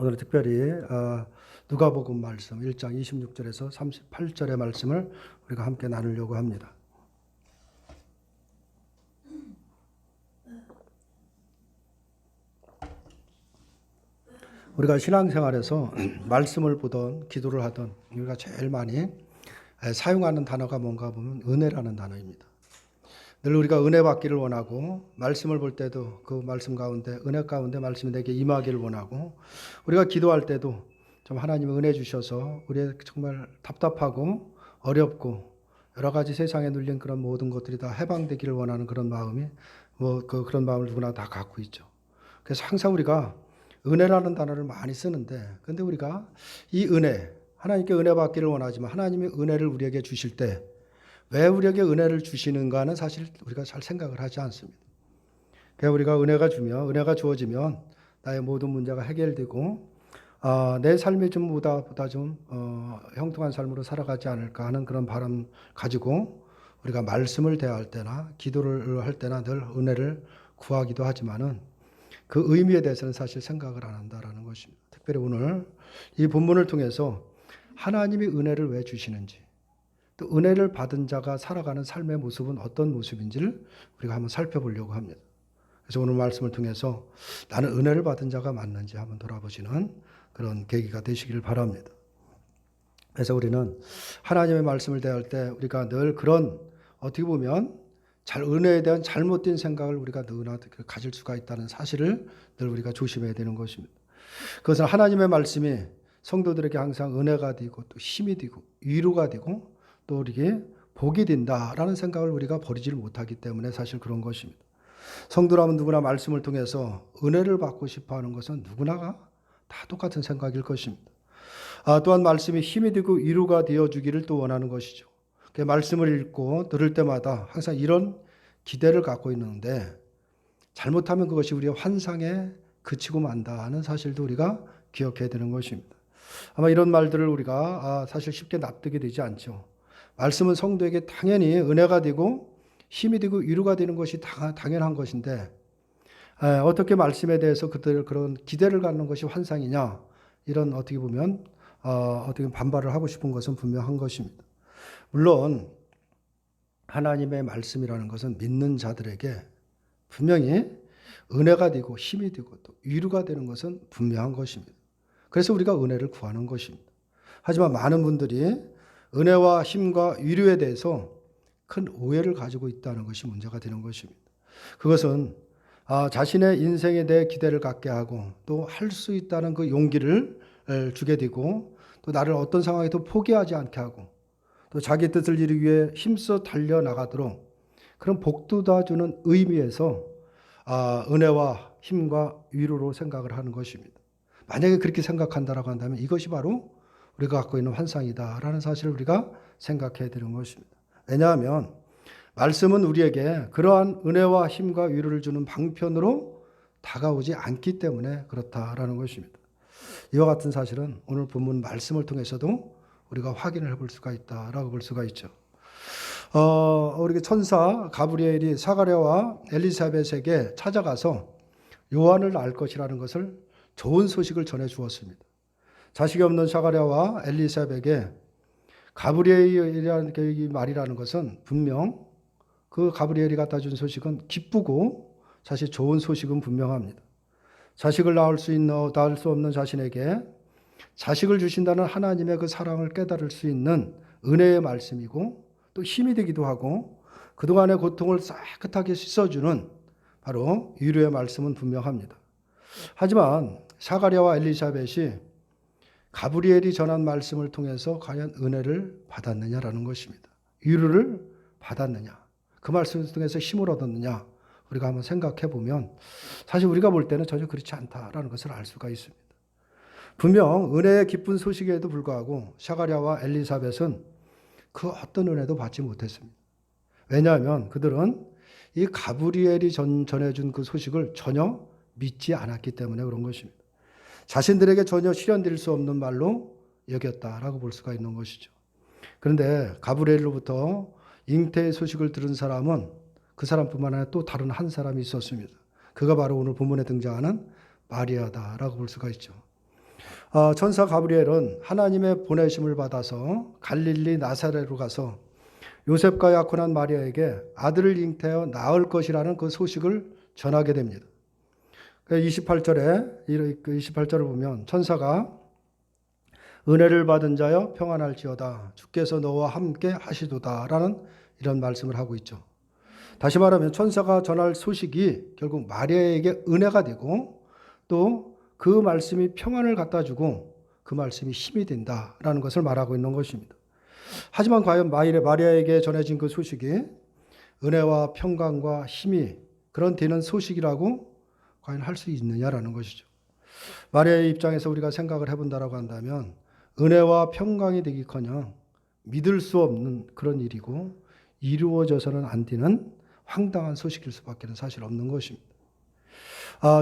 오늘 특별히 누가복음 말씀 1장 26절에서 38절의 말씀을 우리가 함께 나누려고 합니다. 우리가 신앙생활에서 말씀을 보던 기도를 하던 우리가 제일 많이 사용하는 단어가 뭔가 보면 은혜라는 단어입니다. 늘 우리가 은혜 받기를 원하고 말씀을 볼 때도 그 말씀 가운데 은혜 가운데 말씀이 내게 임하기를 원하고 우리가 기도할 때도 좀 하나님의 은혜 주셔서 우리의 정말 답답하고 어렵고 여러 가지 세상에 눌린 그런 모든 것들이 다 해방되기를 원하는 그런 마음이 그런 마음을 누구나 다 갖고 있죠. 그래서 항상 우리가 은혜라는 단어를 많이 쓰는데 근데 우리가 이 은혜 하나님께 은혜 받기를 원하지만 하나님이 은혜를 우리에게 주실 때 왜 우리에게 은혜를 주시는가는 사실 우리가 잘 생각을 하지 않습니다. 그냥 우리가 은혜가 주어지면 나의 모든 문제가 해결되고 내 삶이 좀 보다 좀 형통한 삶으로 살아가지 않을까 하는 그런 바람 가지고 우리가 말씀을 대할 때나 기도를 할 때나 늘 은혜를 구하기도 하지만은 그 의미에 대해서는 사실 생각을 안 한다라는 것입니다. 특별히 오늘 이 본문을 통해서 하나님이 은혜를 왜 주시는지 또 은혜를 받은 자가 살아가는 삶의 모습은 어떤 모습인지를 우리가 한번 살펴보려고 합니다. 그래서 오늘 말씀을 통해서 나는 은혜를 받은 자가 맞는지 한번 돌아보시는 그런 계기가 되시기를 바랍니다. 그래서 우리는 하나님의 말씀을 대할 때 우리가 늘 그런 어떻게 보면 은혜에 대한 잘못된 생각을 우리가 늘 가질 수가 있다는 사실을 늘 우리가 조심해야 되는 것입니다. 그것은 하나님의 말씀이 성도들에게 항상 은혜가 되고 또 힘이 되고 위로가 되고 또 우리에게 복이 된다라는 생각을 우리가 버리질 못하기 때문에 사실 그런 것입니다. 성도라면 누구나 말씀을 통해서 은혜를 받고 싶어하는 것은 누구나가 다 똑같은 생각일 것입니다. 또한 말씀이 힘이 되고 위로가 되어주기를 또 원하는 것이죠. 그 말씀을 읽고 들을 때마다 항상 이런 기대를 갖고 있는데 잘못하면 그것이 우리의 환상에 그치고 만다는 사실도 우리가 기억해야 되는 것입니다. 아마 이런 말들을 우리가 사실 쉽게 납득이 되지 않죠. 말씀은 성도에게 당연히 은혜가 되고 힘이 되고 위로가 되는 것이 당연한 것인데 어떻게 말씀에 대해서 그런 기대를 갖는 것이 환상이냐 이런 어떻게 보면 반발을 하고 싶은 것은 분명한 것입니다. 물론 하나님의 말씀이라는 것은 믿는 자들에게 분명히 은혜가 되고 힘이 되고 또 위로가 되는 것은 분명한 것입니다. 그래서 우리가 은혜를 구하는 것입니다. 하지만 많은 분들이 은혜와 힘과 위로에 대해서 큰 오해를 가지고 있다는 것이 문제가 되는 것입니다. 그것은 자신의 인생에 대해 기대를 갖게 하고 또 할 수 있다는 그 용기를 주게 되고 또 나를 어떤 상황에도 포기하지 않게 하고 또 자기 뜻을 이루기 위해 힘써 달려나가도록 그런 복돋아 주는 의미에서 은혜와 힘과 위로로 생각을 하는 것입니다. 만약에 그렇게 생각한다라고 한다면 이것이 바로 우리가 갖고 있는 환상이다라는 사실을 우리가 생각해야 되는 것입니다. 왜냐하면 말씀은 우리에게 그러한 은혜와 힘과 위로를 주는 방편으로 다가오지 않기 때문에 그렇다라는 것입니다. 이와 같은 사실은 오늘 본문 말씀을 통해서도 우리가 확인을 해볼 수가 있다라고 볼 수가 있죠. 우리 천사 가브리엘이 사가랴와 엘리사벳에게 찾아가서 요한을 낳을 것이라는 것을 좋은 소식을 전해 주었습니다. 자식이 없는 사가랴와 엘리사벳에게 가브리엘이라는 그 말이라는 것은 분명 그 가브리엘이 갖다 준 소식은 기쁘고 사실 좋은 소식은 분명합니다. 자식을 낳을 수 없는 자신에게 자식을 주신다는 하나님의 그 사랑을 깨달을 수 있는 은혜의 말씀이고 또 힘이 되기도 하고 그동안의 고통을 깨끗하게 씻어주는 바로 위로의 말씀은 분명합니다. 하지만 사가랴와 엘리사벳이 가브리엘이 전한 말씀을 통해서 과연 은혜를 받았느냐라는 것입니다. 위로를 받았느냐, 그 말씀을 통해서 힘을 얻었느냐 우리가 한번 생각해 보면 사실 우리가 볼 때는 전혀 그렇지 않다라는 것을 알 수가 있습니다. 분명 은혜의 기쁜 소식에도 불구하고 사가랴와 엘리사벳은 그 어떤 은혜도 받지 못했습니다. 왜냐하면 그들은 이 가브리엘이 전해준 그 소식을 전혀 믿지 않았기 때문에 그런 것입니다. 자신들에게 전혀 실현될 수 없는 말로 여겼다라고 볼 수가 있는 것이죠. 그런데 가브리엘로부터 잉태의 소식을 들은 사람은 그 사람뿐만 아니라 또 다른 한 사람이 있었습니다. 그가 바로 오늘 본문에 등장하는 마리아다라고 볼 수가 있죠. 천사 가브리엘은 하나님의 보내심을 받아서 갈릴리 나사렛으로 가서 요셉과 약혼한 마리아에게 아들을 잉태하여 낳을 것이라는 그 소식을 전하게 됩니다. 28절을 보면 천사가 은혜를 받은 자여 평안할지어다 주께서 너와 함께 하시도다라는 이런 말씀을 하고 있죠. 다시 말하면 천사가 전할 소식이 결국 마리아에게 은혜가 되고 또 그 말씀이 평안을 갖다 주고 그 말씀이 힘이 된다라는 것을 말하고 있는 것입니다. 하지만 과연 마리아에게 전해진 그 소식이 은혜와 평강과 힘이 그런 되는 소식이라고 과연 할 수 있느냐라는 것이죠. 마리아의 입장에서 우리가 생각을 해본다라고 한다면 은혜와 평강이 되기커녕 믿을 수 없는 그런 일이고 이루어져서는 안 되는 황당한 소식일 수밖에 사실 없는 것입니다.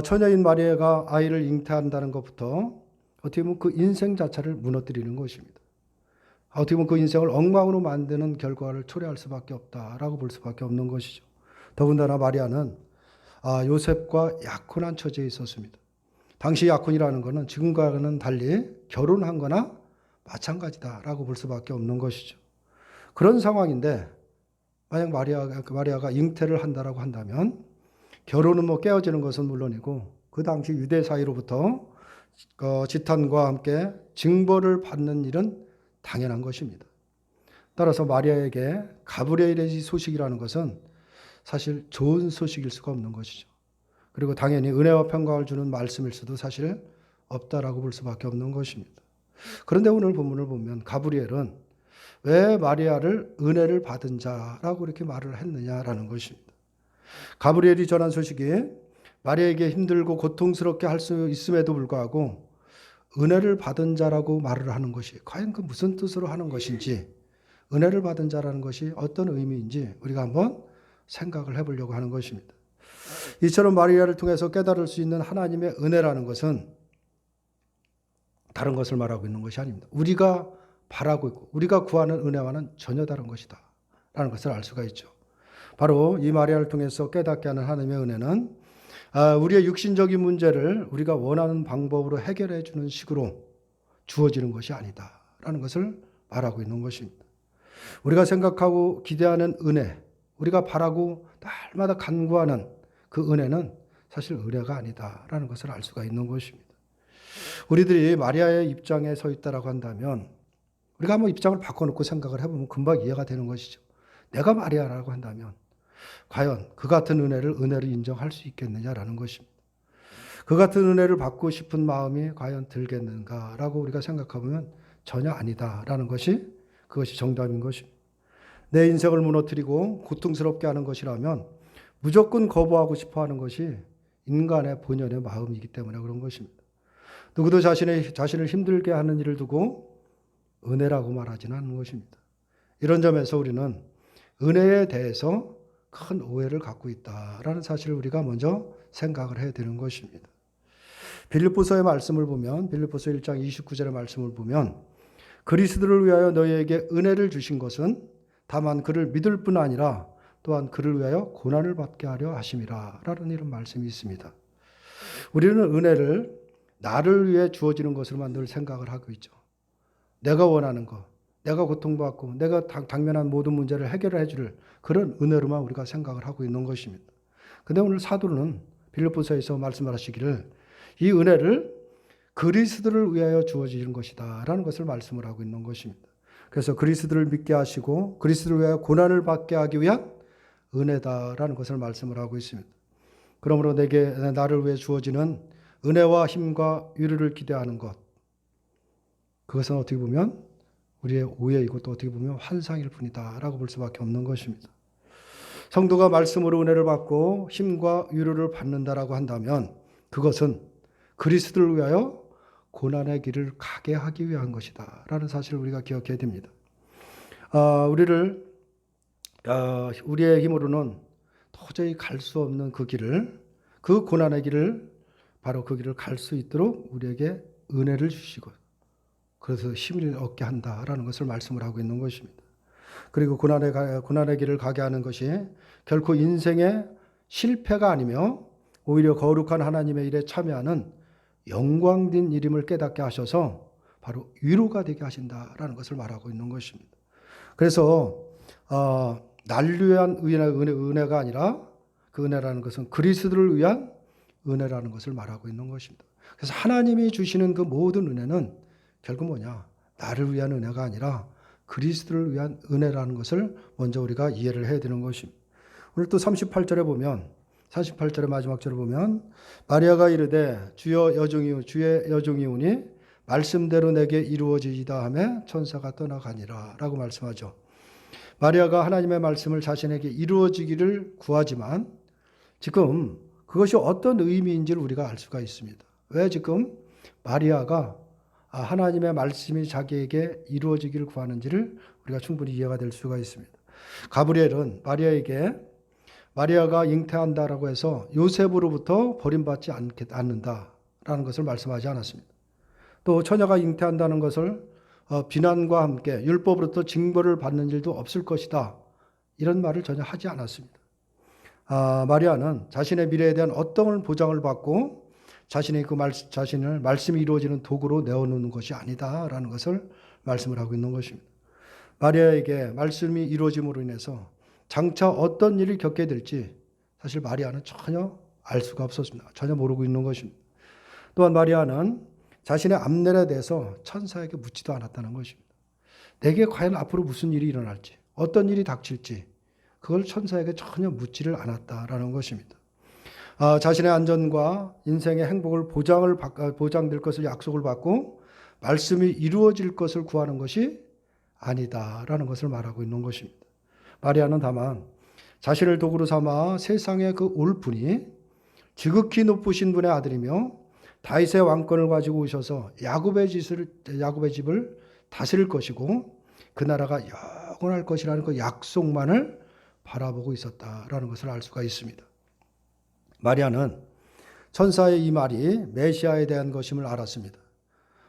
처녀인 마리아가 아이를 잉태한다는 것부터 어떻게 보면 그 인생 자체를 무너뜨리는 것입니다. 어떻게 보면 그 인생을 엉망으로 만드는 결과를 초래할 수밖에 없다라고 볼 수밖에 없는 것이죠. 더군다나 마리아는 요셉과 약혼한 처지에 있었습니다. 당시 약혼이라는 것은 지금과는 달리 결혼한 거나 마찬가지다라고 볼 수밖에 없는 것이죠. 그런 상황인데 만약 마리아가 잉태를 한다라고 한다면 결혼은 깨어지는 것은 물론이고 그 당시 유대 사이로부터 지탄과 함께 징벌을 받는 일은 당연한 것입니다. 따라서 마리아에게 가브리엘의 소식이라는 것은 사실 좋은 소식일 수가 없는 것이죠. 그리고 당연히 은혜와 평강을 주는 말씀일 수도 사실 없다라고 볼 수밖에 없는 것입니다. 그런데 오늘 본문을 보면 가브리엘은 왜 마리아를 은혜를 받은 자라고 이렇게 말을 했느냐라는 것입니다. 가브리엘이 전한 소식이 마리아에게 힘들고 고통스럽게 할 수 있음에도 불구하고 은혜를 받은 자라고 말을 하는 것이 과연 그 무슨 뜻으로 하는 것인지, 은혜를 받은 자라는 것이 어떤 의미인지 우리가 한번 생각을 해보려고 하는 것입니다. 이처럼 마리아를 통해서 깨달을 수 있는 하나님의 은혜라는 것은 다른 것을 말하고 있는 것이 아닙니다. 우리가 바라고 있고 우리가 구하는 은혜와는 전혀 다른 것이다 라는 것을 알 수가 있죠. 바로 이 마리아를 통해서 깨닫게 하는 하나님의 은혜는 우리의 육신적인 문제를 우리가 원하는 방법으로 해결해 주는 식으로 주어지는 것이 아니다 라는 것을 말하고 있는 것입니다. 우리가 생각하고 기대하는 은혜, 우리가 바라고 날마다 간구하는 그 은혜는 사실 은혜가 아니다라는 것을 알 수가 있는 것입니다. 우리들이 마리아의 입장에 서 있다라고 한다면 우리가 한번 입장을 바꿔놓고 생각을 해보면 금방 이해가 되는 것이죠. 내가 마리아라고 한다면 과연 그 같은 은혜를 인정할 수 있겠느냐라는 것입니다. 그 같은 은혜를 받고 싶은 마음이 과연 들겠는가라고 우리가 생각해보면 전혀 아니다라는 것이 그것이 정답인 것입니다. 내 인생을 무너뜨리고 고통스럽게 하는 것이라면 무조건 거부하고 싶어하는 것이 인간의 본연의 마음이기 때문에 그런 것입니다. 누구도 자신을 힘들게 하는 일을 두고 은혜라고 말하지는 않는 것입니다. 이런 점에서 우리는 은혜에 대해서 큰 오해를 갖고 있다라는 사실을 우리가 먼저 생각을 해야 되는 것입니다. 빌립보서의 말씀을 보면 빌립보서 1장 29절의 말씀을 보면 그리스도를 위하여 너희에게 은혜를 주신 것은 다만 그를 믿을 뿐 아니라 또한 그를 위하여 고난을 받게 하려 하심이라 라는 이런 말씀이 있습니다. 우리는 은혜를 나를 위해 주어지는 것으로만 늘 생각을 하고 있죠. 내가 원하는 것, 내가 고통받고 내가 당면한 모든 문제를 해결해 줄 그런 은혜로만 우리가 생각을 하고 있는 것입니다. 그런데 오늘 사도는 빌립보서에서 말씀하시기를 이 은혜를 그리스도를 위하여 주어지는 것이다 라는 것을 말씀을 하고 있는 것입니다. 그래서 그리스도를 믿게 하시고 그리스도를 위하여 고난을 받게 하기 위한 은혜다라는 것을 말씀을 하고 있습니다. 그러므로 나를 위해 주어지는 은혜와 힘과 위로를 기대하는 것, 그것은 어떻게 보면 우리의 오해이고 또 어떻게 보면 환상일 뿐이다 라고 볼 수밖에 없는 것입니다. 성도가 말씀으로 은혜를 받고 힘과 위로를 받는다라고 한다면 그것은 그리스도를 위하여 고난의 길을 가게 하기 위한 것이다 라는 사실을 우리가 기억해야 됩니다. 우리의 힘으로는 도저히 갈 수 없는 그 길을, 그 고난의 길을, 바로 그 길을 갈 수 있도록 우리에게 은혜를 주시고 그래서 힘을 얻게 한다라는 것을 말씀을 하고 있는 것입니다. 그리고 고난의 길을 가게 하는 것이 결코 인생의 실패가 아니며 오히려 거룩한 하나님의 일에 참여하는 영광된 이름을 깨닫게 하셔서 바로 위로가 되게 하신다라는 것을 말하고 있는 것입니다. 그래서 나를 위한 은혜가 아니라 그 은혜라는 것은 그리스도를 위한 은혜라는 것을 말하고 있는 것입니다. 그래서 하나님이 주시는 그 모든 은혜는 결국 뭐냐? 나를 위한 은혜가 아니라 그리스도를 위한 은혜라는 것을 먼저 우리가 이해를 해야 되는 것입니다. 오늘 또 38절에 보면 48절의 마지막 절을 보면 마리아가 이르되 주의 여종이 오니 말씀대로 내게 이루어지이다 하며 천사가 떠나가니라 라고 말씀하죠. 마리아가 하나님의 말씀을 자신에게 이루어지기를 구하지만 지금 그것이 어떤 의미인지를 우리가 알 수가 있습니다. 왜 지금 마리아가 하나님의 말씀이 자기에게 이루어지기를 구하는지를 우리가 충분히 이해가 될 수가 있습니다. 가브리엘은 마리아가 잉태한다라고 해서 요셉으로부터 버림받지 않는다라는 것을 말씀하지 않았습니다. 또 처녀가 잉태한다는 것을 비난과 함께 율법으로부터 징벌을 받는 일도 없을 것이다. 이런 말을 전혀 하지 않았습니다. 마리아는 자신의 미래에 대한 어떤 보장을 받고 자신의 자신을 말씀이 이루어지는 도구로 내어놓는 것이 아니다라는 것을 말씀을 하고 있는 것입니다. 마리아에게 말씀이 이루어짐으로 인해서 장차 어떤 일을 겪게 될지 사실 마리아는 전혀 알 수가 없었습니다. 전혀 모르고 있는 것입니다. 또한 마리아는 자신의 앞날에 대해서 천사에게 묻지도 않았다는 것입니다. 내게 과연 앞으로 무슨 일이 일어날지, 어떤 일이 닥칠지 그걸 천사에게 전혀 묻지를 않았다라는 것입니다. 자신의 안전과 인생의 행복을 보장될 것을 약속을 받고 말씀이 이루어질 것을 구하는 것이 아니다라는 것을 말하고 있는 것입니다. 마리아는 다만 자신을 도구로 삼아 세상의 그 올분이 지극히 높으신 분의 아들이며 다윗의 왕권을 가지고 오셔서 야곱의 집을 다스릴 것이고 그 나라가 영원할 것이라는 그 약속만을 바라보고 있었다라는 것을 알 수가 있습니다. 마리아는 천사의 이 말이 메시아에 대한 것임을 알았습니다.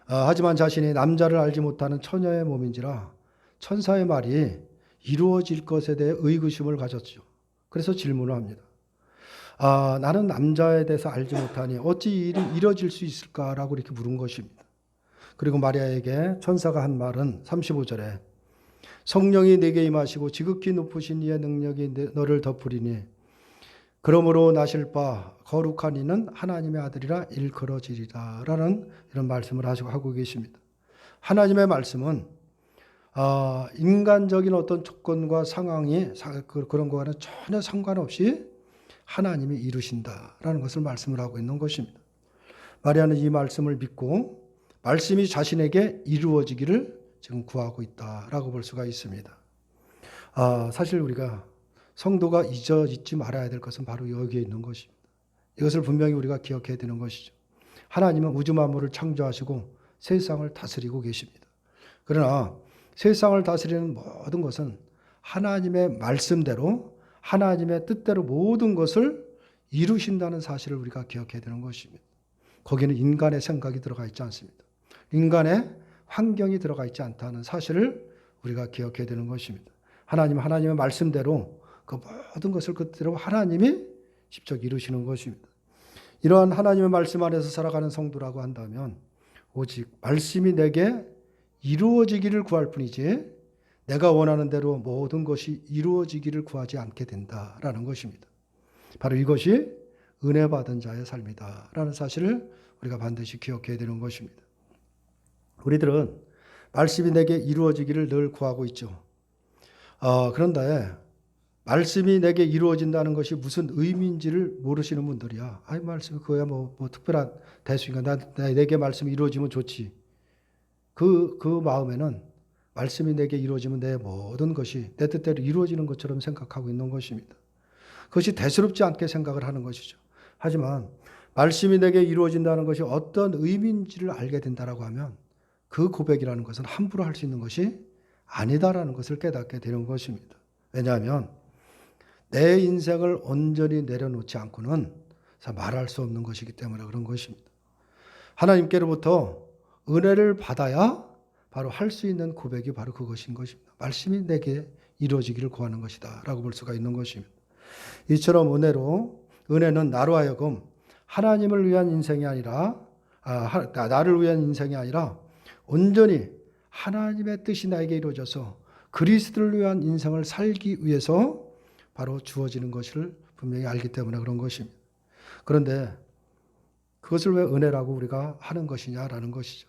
하지만 자신이 남자를 알지 못하는 처녀의 몸인지라 천사의 말이 이루어질 것에 대해 의구심을 가졌죠. 그래서 질문을 합니다. 나는 남자에 대해서 알지 못하니 어찌 이 일이 이루어질 수 있을까라고 이렇게 물은 것입니다. 그리고 마리아에게 천사가 한 말은 35절에 성령이 내게 임하시고 지극히 높으신 이의 능력이 너를 덮으리니 그러므로 나실 바 거룩한 이는 하나님의 아들이라 일컬어지리라 라는 이런 말씀을 하고 계십니다. 하나님의 말씀은 인간적인 어떤 조건과 상황이 그런 거와는 전혀 상관없이 하나님이 이루신다라는 것을 말씀을 하고 있는 것입니다. 마리아는 이 말씀을 믿고 말씀이 자신에게 이루어지기를 지금 구하고 있다라고 볼 수가 있습니다. 사실 우리가 성도가 잊지 말아야 될 것은 바로 여기에 있는 것입니다. 이것을 분명히 우리가 기억해야 되는 것이죠. 하나님은 우주 만물을 창조하시고 세상을 다스리고 계십니다. 그러나 세상을 다스리는 모든 것은 하나님의 말씀대로 하나님의 뜻대로 모든 것을 이루신다는 사실을 우리가 기억해야 되는 것입니다. 거기는 인간의 생각이 들어가 있지 않습니다. 인간의 환경이 들어가 있지 않다는 사실을 우리가 기억해야 되는 것입니다. 하나님의 말씀대로 그 모든 것을 그대로 하나님이 직접 이루시는 것입니다. 이러한 하나님의 말씀 안에서 살아가는 성도라고 한다면 오직 말씀이 내게 이루어지기를 구할 뿐이지 내가 원하는 대로 모든 것이 이루어지기를 구하지 않게 된다라는 것입니다. 바로 이것이 은혜 받은 자의 삶이다라는 사실을 우리가 반드시 기억해야 되는 것입니다. 우리들은 말씀이 내게 이루어지기를 늘 구하고 있죠. 그런데 말씀이 내게 이루어진다는 것이 무슨 의미인지를 모르시는 분들이야. 말씀이 그거야 뭐 특별한 대수인가. 내게 말씀이 이루어지면 좋지. 그 마음에는 말씀이 내게 이루어지면 내 모든 것이 내 뜻대로 이루어지는 것처럼 생각하고 있는 것입니다. 그것이 대수롭지 않게 생각을 하는 것이죠. 하지만 말씀이 내게 이루어진다는 것이 어떤 의미인지를 알게 된다라고 하면 그 고백이라는 것은 함부로 할 수 있는 것이 아니다라는 것을 깨닫게 되는 것입니다. 왜냐하면 내 인생을 온전히 내려놓지 않고는 말할 수 없는 것이기 때문에 그런 것입니다. 하나님께로부터 은혜를 받아야 바로 할 수 있는 고백이 바로 그것인 것입니다. 말씀이 내게 이루어지기를 구하는 것이다 라고 볼 수가 있는 것입니다. 이처럼 은혜는 나로 하여금 하나님을 위한 인생이 아니라 나를 위한 인생이 아니라 온전히 하나님의 뜻이 나에게 이루어져서 그리스도를 위한 인생을 살기 위해서 바로 주어지는 것을 분명히 알기 때문에 그런 것입니다. 그런데 그것을 왜 은혜라고 우리가 하는 것이냐라는 것이죠.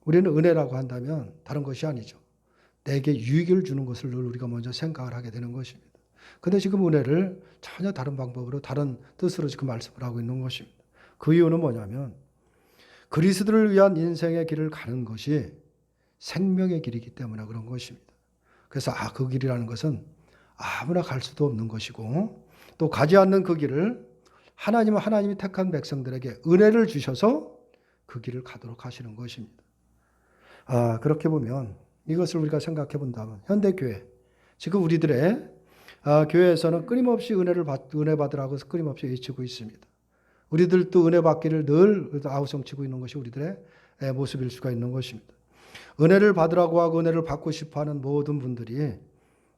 우리는 은혜라고 한다면 다른 것이 아니죠. 내게 유익을 주는 것을 늘 우리가 먼저 생각을 하게 되는 것입니다. 그런데 지금 은혜를 전혀 다른 방법으로 다른 뜻으로 지금 말씀을 하고 있는 것입니다. 그 이유는 뭐냐면 그리스도를 위한 인생의 길을 가는 것이 생명의 길이기 때문에 그런 것입니다. 그래서 그 길이라는 것은 아무나 갈 수도 없는 것이고 또 가지 않는 그 길을 하나님이 택한 백성들에게 은혜를 주셔서 그 길을 가도록 하시는 것입니다. 그렇게 보면 이것을 우리가 생각해 본다면 현대교회 지금 우리들의 교회에서는 끊임없이 은혜 받으라고 끊임없이 외치고 있습니다. 우리들도 은혜 받기를 늘 아우성치고 있는 것이 우리들의 모습일 수가 있는 것입니다. 은혜를 받으라고 하고 은혜를 받고 싶어하는 모든 분들이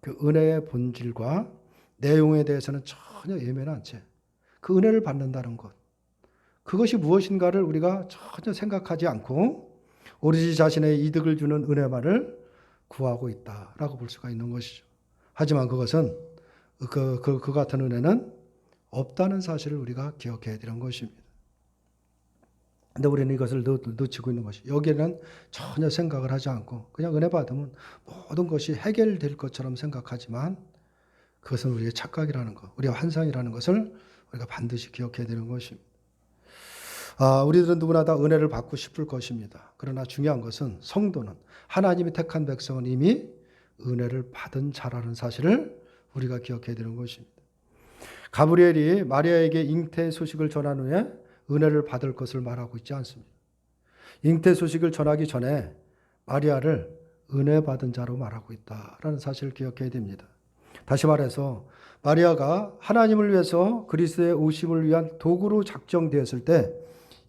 그 은혜의 본질과 내용에 대해서는 전혀 예민한 채 그 은혜를 받는다는 것, 그것이 무엇인가를 우리가 전혀 생각하지 않고 오로지 자신의 이득을 주는 은혜만을 구하고 있다라고 볼 수가 있는 것이죠. 하지만 그것은 그 같은 은혜는 없다는 사실을 우리가 기억해야 되는 것입니다. 근데 우리는 이것을 놓치고 있는 것이 여기에는 전혀 생각을 하지 않고 그냥 은혜 받으면 모든 것이 해결될 것처럼 생각하지만 그것은 우리의 착각이라는 것, 우리의 환상이라는 것을 우리가 반드시 기억해야 되는 것입니다. 우리들은 누구나 다 은혜를 받고 싶을 것입니다. 그러나 중요한 것은 성도는 하나님이 택한 백성은 이미 은혜를 받은 자라는 사실을 우리가 기억해야 되는 것입니다. 가브리엘이 마리아에게 잉태 소식을 전한 후에 은혜를 받을 것을 말하고 있지 않습니다. 잉태 소식을 전하기 전에 마리아를 은혜 받은 자로 말하고 있다라는 사실을 기억해야 됩니다. 다시 말해서 마리아가 하나님을 위해서 그리스도의 오심을 위한 도구로 작정되었을 때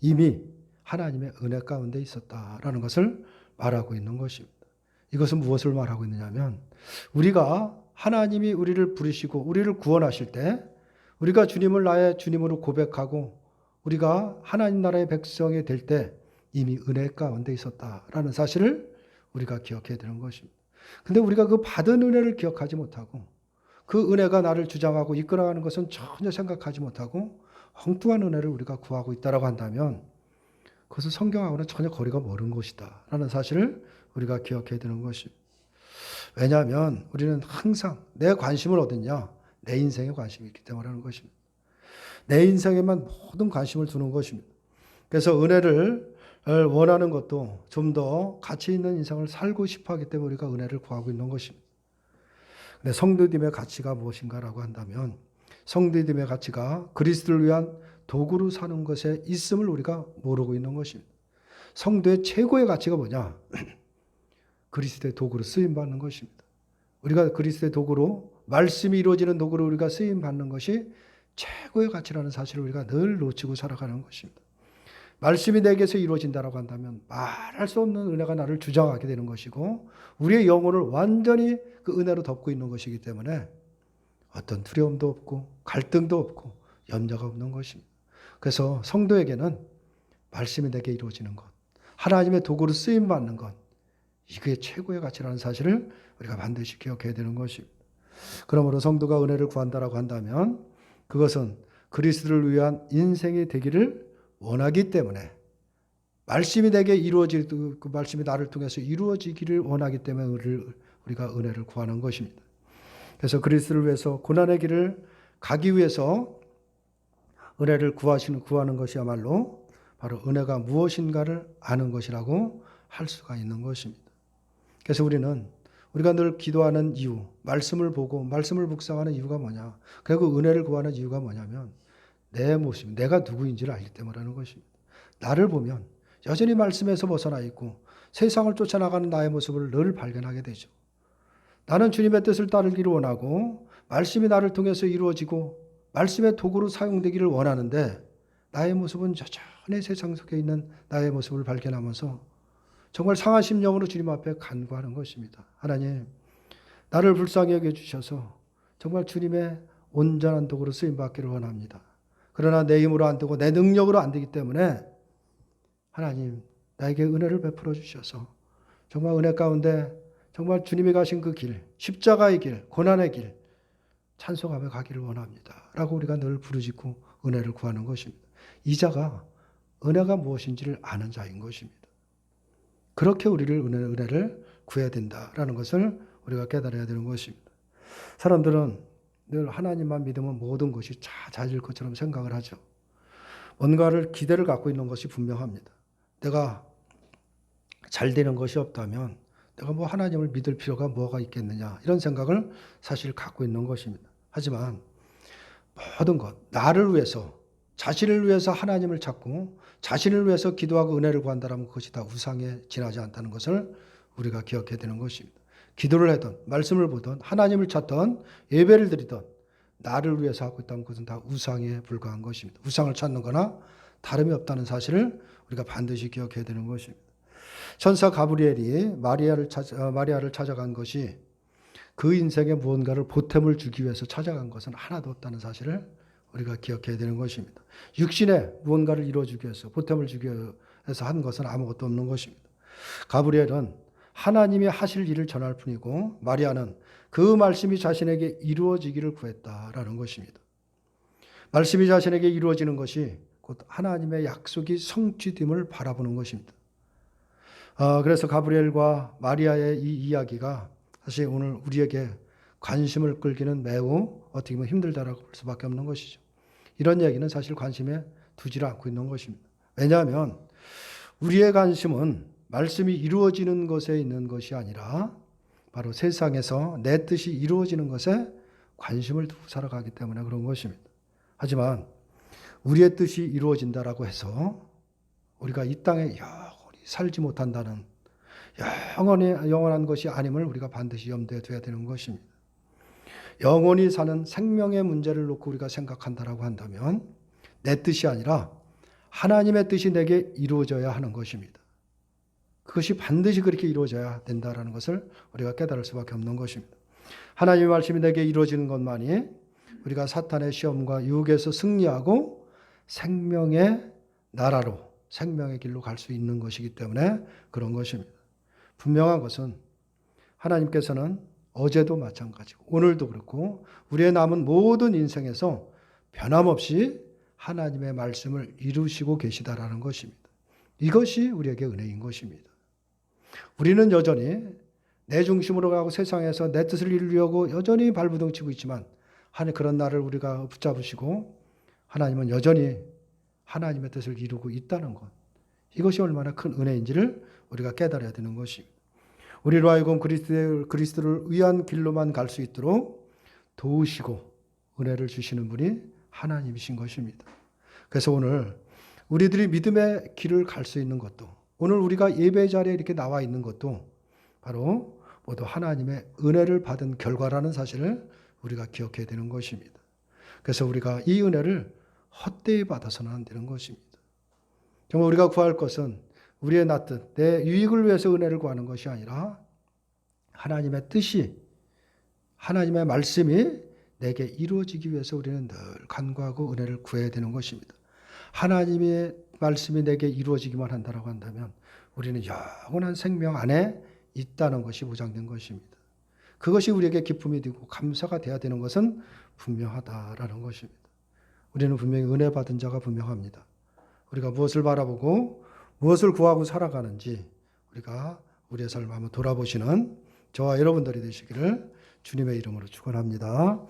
이미 하나님의 은혜 가운데 있었다라는 것을 말하고 있는 것입니다. 이것은 무엇을 말하고 있느냐면 우리가 하나님이 우리를 부르시고 우리를 구원하실 때 우리가 주님을 나의 주님으로 고백하고 우리가 하나님 나라의 백성이 될 때 이미 은혜 가운데 있었다라는 사실을 우리가 기억해야 되는 것입니다. 근데 우리가 그 받은 은혜를 기억하지 못하고 그 은혜가 나를 주장하고 이끌어가는 것은 전혀 생각하지 못하고 엉뚱한 은혜를 우리가 구하고 있다라고 한다면 그것은 성경하고는 전혀 거리가 멀은 것이다라는 사실을 우리가 기억해야 되는 것입니다. 왜냐하면 우리는 항상 내 관심을 어딨냐? 내 인생에 관심이 있기 때문에 하는 것입니다. 내 인생에만 모든 관심을 두는 것입니다. 그래서 은혜를 원하는 것도 좀 더 가치 있는 인생을 살고 싶어 하기 때문에 우리가 은혜를 구하고 있는 것입니다. 근데 성도됨의 가치가 무엇인가라고 한다면 성도됨의 가치가 그리스도를 위한 도구로 사는 것에 있음을 우리가 모르고 있는 것입니다. 성도의 최고의 가치가 뭐냐? 그리스도의 도구로 쓰임받는 것입니다. 우리가 그리스도의 도구로 말씀이 이루어지는 도구로 우리가 쓰임받는 것이 최고의 가치라는 사실을 우리가 늘 놓치고 살아가는 것입니다. 말씀이 내게서 이루어진다고 한다면 말할 수 없는 은혜가 나를 주장하게 되는 것이고 우리의 영혼을 완전히 그 은혜로 덮고 있는 것이기 때문에 어떤 두려움도 없고 갈등도 없고 염려가 없는 것입니다. 그래서 성도에게는 말씀이 내게 이루어지는 것, 하나님의 도구로 쓰임받는 것, 이게 최고의 가치라는 사실을 우리가 반드시 기억해야 되는 것입니다. 그러므로 성도가 은혜를 구한다라고 한다면 그것은 그리스도를 위한 인생이 되기를 원하기 때문에 말씀이 내게 그 말씀이 나를 통해서 이루어지기를 원하기 때문에 우리가 은혜를 구하는 것입니다. 그래서 그리스도를 위해서 고난의 길을 가기 위해서 은혜를 구하는 것이야말로 바로 은혜가 무엇인가를 아는 것이라고 할 수가 있는 것입니다. 그래서 우리가 늘 기도하는 이유, 말씀을 보고 말씀을 묵상하는 이유가 뭐냐? 그리고 은혜를 구하는 이유가 뭐냐면 내 모습, 내가 누구인지를 알기 때문이라는 것입니다. 나를 보면 여전히 말씀에서 벗어나 있고 세상을 쫓아나가는 나의 모습을 늘 발견하게 되죠. 나는 주님의 뜻을 따르기를 원하고 말씀이 나를 통해서 이루어지고 말씀의 도구로 사용되기를 원하는데 나의 모습은 여전히 세상 속에 있는 나의 모습을 발견하면서 정말 상한 심령으로 주님 앞에 간구하는 것입니다. 하나님, 나를 불쌍히 여겨주셔서 정말 주님의 온전한 도구로 쓰임받기를 원합니다. 그러나 내 힘으로 안 되고 내 능력으로 안 되기 때문에 하나님 나에게 은혜를 베풀어 주셔서 정말 은혜 가운데 정말 주님이 가신 그 길, 십자가의 길, 고난의 길 찬송하며 가기를 원합니다. 라고 우리가 늘 부르짖고 은혜를 구하는 것입니다. 이 자가 은혜가 무엇인지를 아는 자인 것입니다. 그렇게 우리를 은혜를 구해야 된다라는 것을 우리가 깨달아야 되는 것입니다. 사람들은 늘 하나님만 믿으면 모든 것이 잘 될 것처럼 생각을 하죠. 뭔가를 기대를 갖고 있는 것이 분명합니다. 내가 잘 되는 것이 없다면 내가 뭐 하나님을 믿을 필요가 뭐가 있겠느냐 이런 생각을 사실 갖고 있는 것입니다. 하지만 모든 것, 나를 위해서 자신을 위해서 하나님을 찾고 자신을 위해서 기도하고 은혜를 구한다면 그것이 다 우상에 지나지 않다는 것을 우리가 기억해야 되는 것입니다. 기도를 하든 말씀을 보든 하나님을 찾든 예배를 드리든 나를 위해서 하고 있다면 그것은 다 우상에 불과한 것입니다. 우상을 찾는 거나 다름이 없다는 사실을 우리가 반드시 기억해야 되는 것입니다. 천사 가브리엘이 마리아를 찾아간 것이 그 인생에 무언가를 보탬을 주기 위해서 찾아간 것은 하나도 없다는 사실을 우리가 기억해야 되는 것입니다. 육신에 무언가를 이루어주기 위해서 보탬을 주기 위해서 한 것은 아무것도 없는 것입니다. 가브리엘은 하나님이 하실 일을 전할 뿐이고 마리아는 그 말씀이 자신에게 이루어지기를 구했다라는 것입니다. 말씀이 자신에게 이루어지는 것이 곧 하나님의 약속이 성취됨을 바라보는 것입니다. 그래서 가브리엘과 마리아의 이 이야기가 사실 오늘 우리에게 관심을 끌기는 매우 어떻게 보면 힘들다라고 볼 수밖에 없는 것이죠. 이런 이야기는 사실 관심에 두지를 않고 있는 것입니다. 왜냐하면 우리의 관심은 말씀이 이루어지는 것에 있는 것이 아니라 바로 세상에서 내 뜻이 이루어지는 것에 관심을 두고 살아가기 때문에 그런 것입니다. 하지만 우리의 뜻이 이루어진다라고 해서 우리가 이 땅에 영원히 살지 못한다는 영원한 것이 아님을 우리가 반드시 염두에 둬야 되는 것입니다. 영원히 사는 생명의 문제를 놓고 우리가 생각한다라고 한다면 내 뜻이 아니라 하나님의 뜻이 내게 이루어져야 하는 것입니다. 그것이 반드시 그렇게 이루어져야 된다라는 것을 우리가 깨달을 수밖에 없는 것입니다. 하나님의 말씀이 내게 이루어지는 것만이 우리가 사탄의 시험과 유혹에서 승리하고 생명의 나라로 생명의 길로 갈 수 있는 것이기 때문에 그런 것입니다. 분명한 것은 하나님께서는 어제도 마찬가지고 오늘도 그렇고 우리의 남은 모든 인생에서 변함없이 하나님의 말씀을 이루시고 계시다라는 것입니다. 이것이 우리에게 은혜인 것입니다. 우리는 여전히 내 중심으로 가고 세상에서 내 뜻을 이루려고 여전히 발부둥치고 있지만 그런 나를 우리가 붙잡으시고 하나님은 여전히 하나님의 뜻을 이루고 있다는 것. 이것이 얼마나 큰 은혜인지를 우리가 깨달아야 되는 것입니다. 우리로 하여금 그리스도를 위한 길로만 갈 수 있도록 도우시고 은혜를 주시는 분이 하나님이신 것입니다. 그래서 오늘 우리들이 믿음의 길을 갈 수 있는 것도 오늘 우리가 예배 자리에 이렇게 나와 있는 것도 바로 모두 하나님의 은혜를 받은 결과라는 사실을 우리가 기억해야 되는 것입니다. 그래서 우리가 이 은혜를 헛되이 받아서는 안 되는 것입니다. 정말 우리가 구할 것은 우리의 낫듯 내 유익을 위해서 은혜를 구하는 것이 아니라 하나님의 뜻이 하나님의 말씀이 내게 이루어지기 위해서 우리는 늘 간구하고 은혜를 구해야 되는 것입니다. 하나님의 말씀이 내게 이루어지기만 한다고 한다면 우리는 영원한 생명 안에 있다는 것이 보장된 것입니다. 그것이 우리에게 기쁨이 되고 감사가 돼야 되는 것은 분명하다라는 것입니다. 우리는 분명히 은혜 받은 자가 분명합니다. 우리가 무엇을 바라보고 무엇을 구하고 살아가는지 우리가 우리의 삶을 한번 돌아보시는 저와 여러분들이 되시기를 주님의 이름으로 축원합니다.